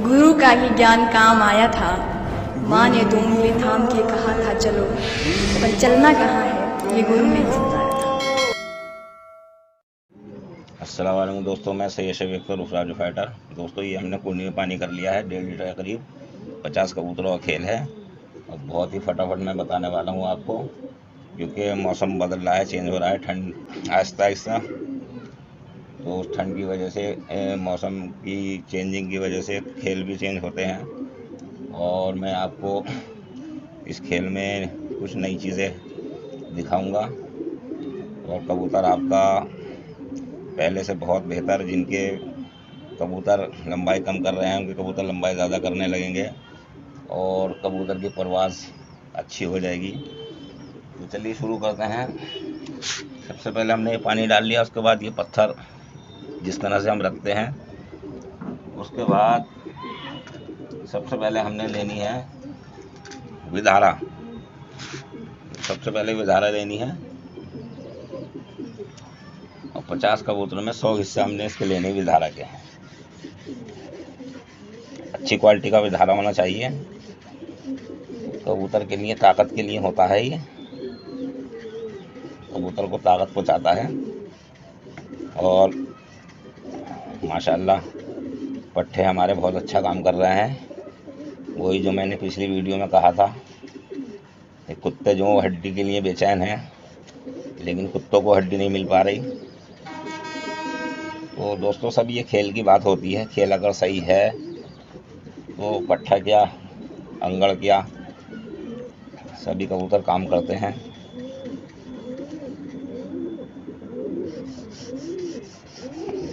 गुरु का ही ज्ञान काम आया था। माँ ने दो उंगली थाम के कहा था चलो, पर चलना कहाँ है ये गुरु ने बताया था। अस्सलाम वालेकुम दोस्तों, मैं सैयद शफीक रुफराज फाइटर। दोस्तों ये हमने कुंडी में पानी कर लिया है 1.5 लीटर के करीब। 50 कबूतरों का खेल है और बहुत ही फटाफट मैं बताने वाला हूँ आपको, क्योंकि मौसम बदल रहा है, चेंज हो रहा है, ठंड आहिस्ता आहिस्ता। तो उस ठंड की वजह से मौसम की चेंजिंग की वजह से खेल भी चेंज होते हैं। और मैं आपको इस खेल में कुछ नई चीज़ें दिखाऊंगा। और कबूतर आपका पहले से बहुत बेहतर, जिनके कबूतर लंबाई कम कर रहे हैं उनके कबूतर लंबाई ज़्यादा करने लगेंगे और कबूतर की परवाज़ अच्छी हो जाएगी। तो चलिए शुरू करते हैं। सबसे पहले हमने ये पानी डाल लिया, उसके बाद ये पत्थर जिस तरह से हम रखते हैं, उसके बाद सबसे पहले हमने लेनी है विधारा। सबसे पहले विधारा लेनी है और 50 कबूतरों में 100 हिस्से हमने इसके लेने विधारा के हैं। अच्छी क्वालिटी का विधारा होना चाहिए, कबूतर के लिए ताकत के लिए होता है ये, कबूतर को ताकत पहुँचाता है। और माशाल्लाह पट्ठे हमारे बहुत अच्छा काम कर रहे हैं। वही जो मैंने पिछली वीडियो में कहा था, ये कुत्ते जो हड्डी के लिए बेचैन हैं, लेकिन कुत्तों को हड्डी नहीं मिल पा रही। तो दोस्तों सब ये खेल की बात होती है, खेल अगर सही है तो पट्ठा क्या अंगड़ क्या सभी कबूतर काम करते हैं।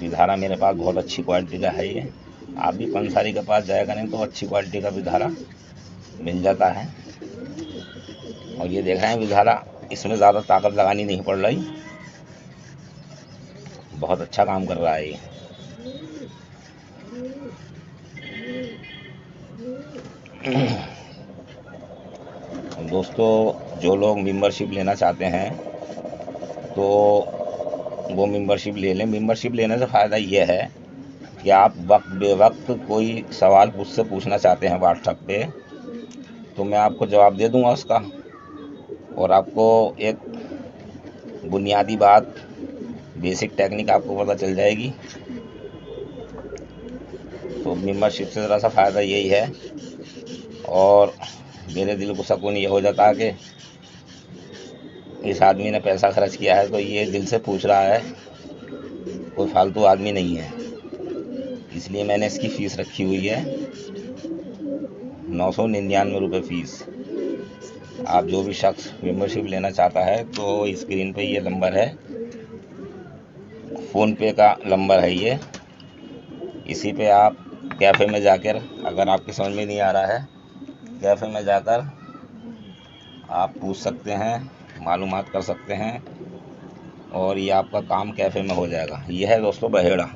विधारा मेरे पास बहुत अच्छी क्वालिटी का है ये। आप भी पंसारी के पास जाया करें तो अच्छी क्वालिटी का विधारा मिल जाता है। और ये देख रहे हैं विधारा, इसमें ज़्यादा ताकत लगानी नहीं पड़ रही, बहुत अच्छा काम कर रहा है ये। दोस्तों जो लोग मेंबरशिप लेना चाहते हैं तो वो मेंबरशिप ले लें। मेंबरशिप लेने से फ़ायदा ये है कि आप वक्त बेवक्त कोई सवाल मुझसे पूछना चाहते हैं व्हाट्सएप पे, तो मैं आपको जवाब दे दूंगा उसका, और आपको एक बुनियादी बात, बेसिक टेक्निक आपको पता चल जाएगी। तो मेंबरशिप से ज़रा सा फ़ायदा यही है। और मेरे दिल को सुकून ये हो जाता है कि इस आदमी ने पैसा खर्च किया है तो ये दिल से पूछ रहा है, कोई फालतू आदमी नहीं है। इसलिए मैंने इसकी फ़ीस रखी हुई है 999 रुपये फ़ीस। आप जो भी शख्स मेंबरशिप लेना चाहता है तो स्क्रीन पे ये नंबर है, फ़ोन पे का नंबर है ये। इसी पे आप कैफ़े में जाकर, अगर आपकी समझ में नहीं आ रहा है, कैफ़े में जाकर आप पूछ सकते हैं, मालूमात कर सकते हैं और ये आपका काम कैफ़े में हो जाएगा। ये है दोस्तों बहेड़ा,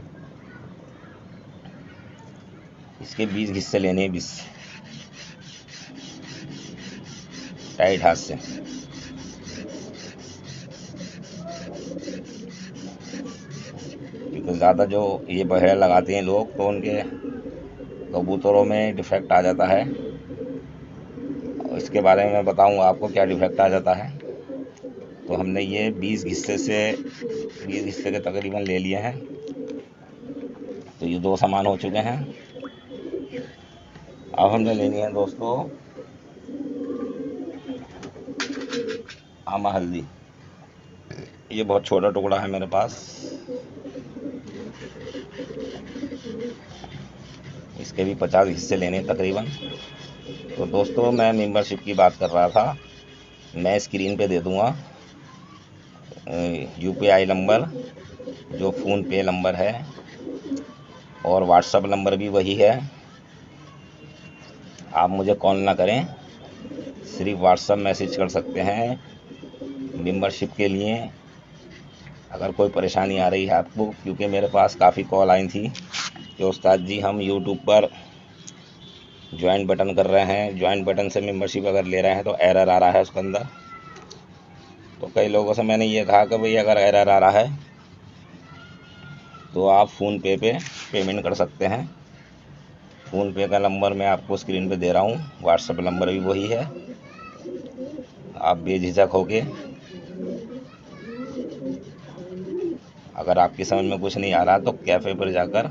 इसके 20 हिस्से लेने हैं, 20 टाइट हाथ से। क्योंकि ज़्यादा जो ये बहेड़ा लगाते हैं लोग तो उनके कबूतरों में डिफेक्ट आ जाता है, और इसके बारे में मैं बताऊंगा आपको क्या डिफेक्ट आ जाता है। तो हमने ये 20 हिस्से के तकरीबन ले लिए हैं। तो ये 2 सामान हो चुके हैं। अब हमने लेनी है दोस्तों आमा हल्दी। ये बहुत छोटा टुकड़ा है मेरे पास, इसके भी 50 हिस्से लेने तकरीबन। तो दोस्तों मैं मेंबरशिप की बात कर रहा था, मैं स्क्रीन पे दे दूंगा यूपीआई नंबर, जो फ़ोन पे नंबर है, और व्हाट्सअप नंबर भी वही है। आप मुझे कॉल ना करें, सिर्फ व्हाट्सअप मैसेज कर सकते हैं मेंबरशिप के लिए। अगर कोई परेशानी आ रही है आपको, क्योंकि मेरे पास काफ़ी कॉल आई थी कि उस्ताद जी हम यूट्यूब पर ज्वाइन बटन कर रहे हैं, ज्वाइन बटन से मेंबरशिप अगर ले रहे हैं तो एरर आ रहा है उसके अंदर। तो कई लोगों से मैंने ये कहा कि भाई अगर एरर आ रहा है तो आप फ़ोन पे पेमेंट कर सकते हैं, फ़ोन पे का नंबर मैं आपको स्क्रीन पे दे रहा हूँ, व्हाट्सएप नंबर भी वही है। आप बेझिझक होके, अगर आपकी समझ में कुछ नहीं आ रहा तो कैफ़े पर जाकर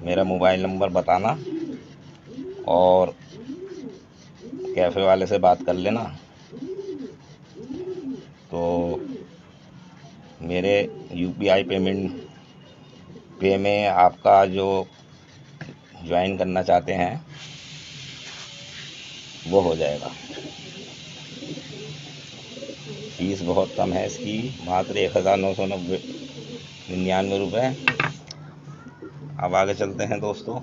मेरा मोबाइल नंबर बताना और कैफ़े वाले से बात कर लेना। तो मेरे यूपीआई पेमेंट पे में आपका जो ज्वाइन करना चाहते हैं वो हो जाएगा। फीस बहुत कम है इसकी, मात्र 1999 रुपये। अब आगे चलते हैं दोस्तों।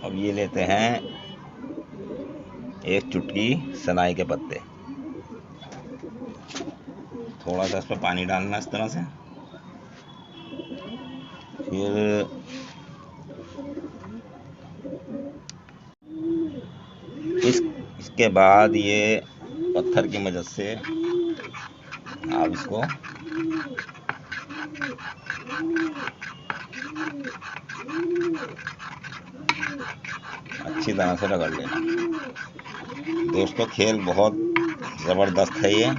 अब ये लेते हैं एक चुटकी सनाई के पत्ते, थोड़ा सा इस पर पानी डालना इस तरह से। फिर इसके बाद ये पत्थर की मदद से आप इसको अच्छी तरह से रगड़ लेना। दोस्तों खेल बहुत ज़बरदस्त है ये।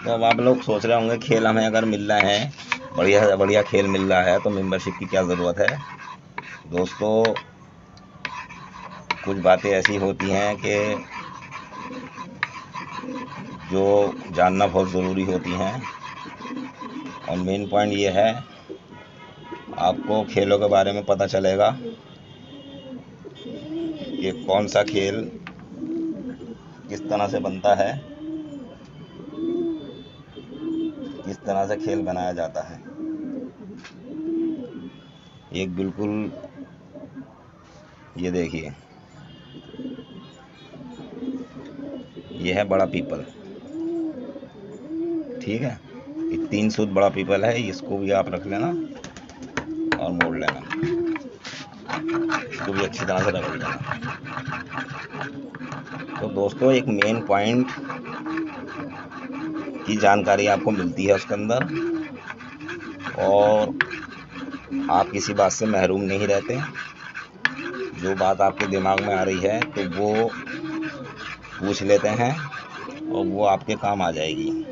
तो अब आप लोग सोच रहे होंगे खेल हमें अगर मिल रहा है, बढ़िया बढ़िया खेल मिल रहा है तो मेंबरशिप की क्या ज़रूरत है। दोस्तों कुछ बातें ऐसी होती हैं कि जो जानना बहुत ज़रूरी होती हैं, और मेन पॉइंट ये है आपको खेलों के बारे में पता चलेगा कि कौन सा खेल किस तरह से बनता है, किस तरह से खेल बनाया जाता है। एक बिल्कुल ये देखिए, ये है बड़ा पीपल, ठीक है। ये 3 सूत बड़ा पीपल है, इसको भी आप रख लेना और मोड़ लेना, इसको भी अच्छी तरह से रगड़ लेना। तो दोस्तों एक मेन पॉइंट की जानकारी आपको मिलती है उसके अंदर, और आप किसी बात से महरूम नहीं रहते। जो बात आपके दिमाग में आ रही है तो वो पूछ लेते हैं और वो आपके काम आ जाएगी।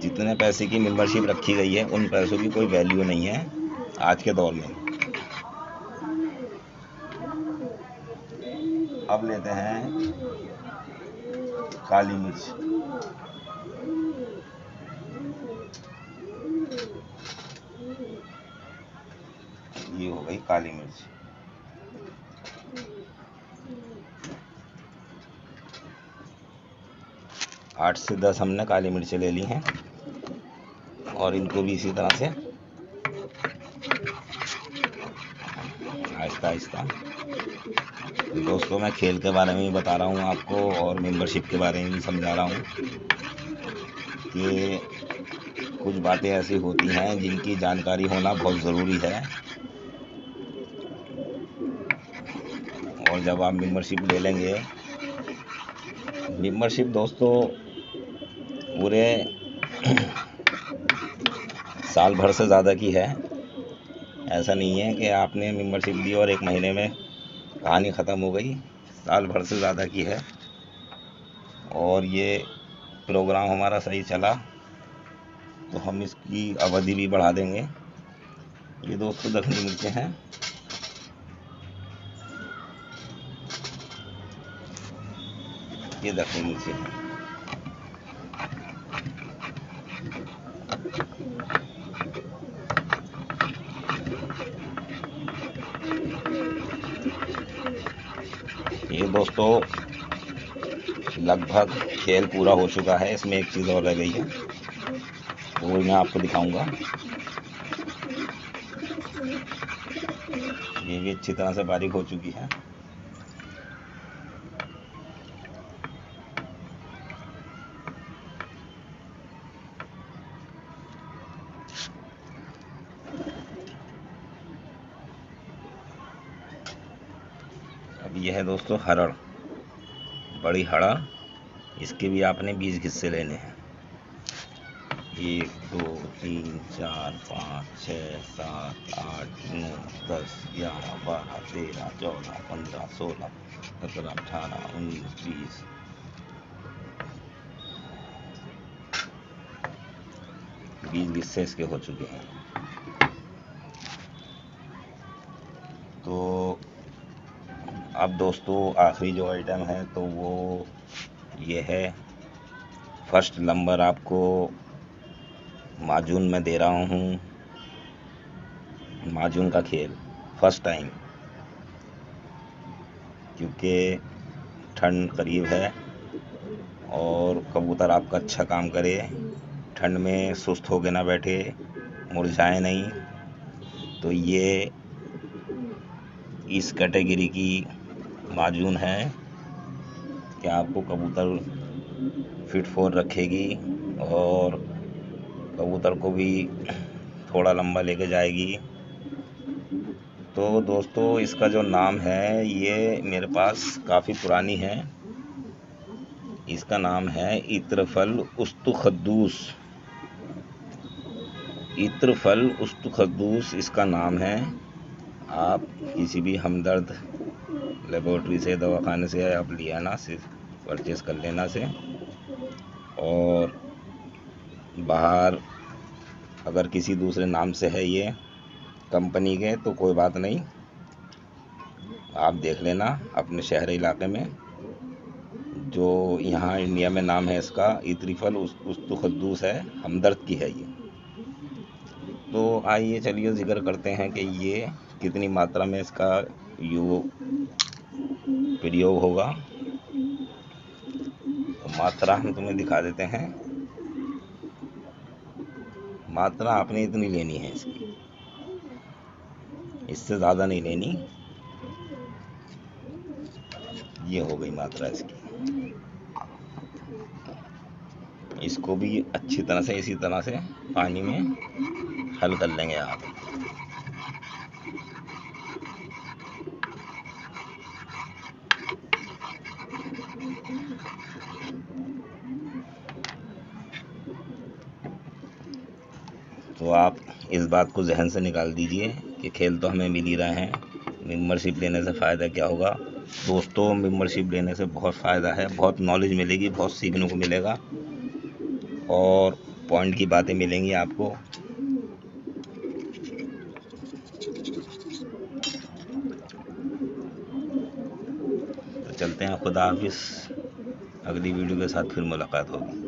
जितने पैसे की मेंबरशिप रखी गई है उन पैसों की कोई वैल्यू नहीं है आज के दौर में। अब लेते हैं काली मिर्च। ये हो गई काली मिर्च। आठ से 10 हमने काली मिर्चें ले ली हैं और इनको भी इसी तरह से आहिस्ता आहिस्ता। दोस्तों मैं खेल के बारे में भी बता रहा हूँ आपको और मेंबरशिप के बारे में भी समझा रहा हूँ कि कुछ बातें ऐसी होती हैं जिनकी जानकारी होना बहुत ज़रूरी है। और जब आप मेंबरशिप ले लेंगे, मेंबरशिप दोस्तों पूरे साल भर से ज़्यादा की है। ऐसा नहीं है कि आपने मेंबरशिप दी और 1 महीने में कहानी ख़त्म हो गई। साल भर से ज़्यादा की है और ये प्रोग्राम हमारा सही चला तो हम इसकी अवधि भी बढ़ा देंगे। ये दोस्तों दक्षिणी मिर्चें हैं। ये दक्षिणी मिर्चें हैं। ये दोस्तों लगभग खेल पूरा हो चुका है, इसमें एक चीज़ और रह गई है वो मैं आपको दिखाऊंगा। ये भी अच्छी तरह से बारीक हो चुकी है। अब ये है दोस्तों हरड़, बड़ी हरड़। इसके भी आपने 20 हिस्से लेने हैं। 1 2 3 4 5 6 7 8 9 10 11 12 13 14 15 16 17 18 19 20 हिस्से इसके हो चुके हैं। तो अब दोस्तों आखिरी जो आइटम है तो वो ये है। फर्स्ट नंबर आपको माजून में दे रहा हूँ, माजून का खेल फर्स्ट टाइम, क्योंकि ठंड करीब है और कबूतर आपका अच्छा काम करे, ठंड में सुस्त होके ना बैठे, मुरझाए नहीं। तो ये इस कैटेगरी की माजून है कि आपको कबूतर फिट फोर रखेगी और कबूतर को भी थोड़ा लंबा लेके जाएगी। तो दोस्तों इसका जो नाम है ये मेरे पास काफ़ी पुरानी है। इसका नाम है इत्रफल उस्तुखद्दूस। इत्रफल उस्तुखद्दूस इसका नाम है। आप किसी भी हमदर्द लेबोरेटरी से, दवाखाने से आप ले आना, सिर्फ परचेस कर लेना से। और बाहर अगर किसी दूसरे नाम से है ये कंपनी के तो कोई बात नहीं, आप देख लेना अपने शहरी इलाके में। जो यहाँ इंडिया में नाम है इसका इत्रिफल उस्तुखद्दूस है, हमदर्द की है ये। तो आइए चलिए जिक्र करते हैं कि ये कितनी मात्रा में इसका प्रयोग होगा। तो मात्रा हम तुम्हें दिखा देते हैं। मात्रा आपने इतनी लेनी है इसकी, इससे ज़्यादा नहीं लेनी। ये हो गई मात्रा इसकी। इसको भी अच्छी तरह से इसी तरह से पानी में हल कर लेंगे आप। तो आप इस बात को जहन से निकाल दीजिए कि खेल तो हमें मिल ही रहे हैं, मेंबरशिप लेने से फ़ायदा क्या होगा। दोस्तों मेंबरशिप लेने से बहुत फ़ायदा है, बहुत नॉलेज मिलेगी, बहुत सीखने को मिलेगा और पॉइंट की बातें मिलेंगी आपको। तो चलते हैं, खुदा हाफिज़। अगली वीडियो के साथ फिर मुलाकात होगी।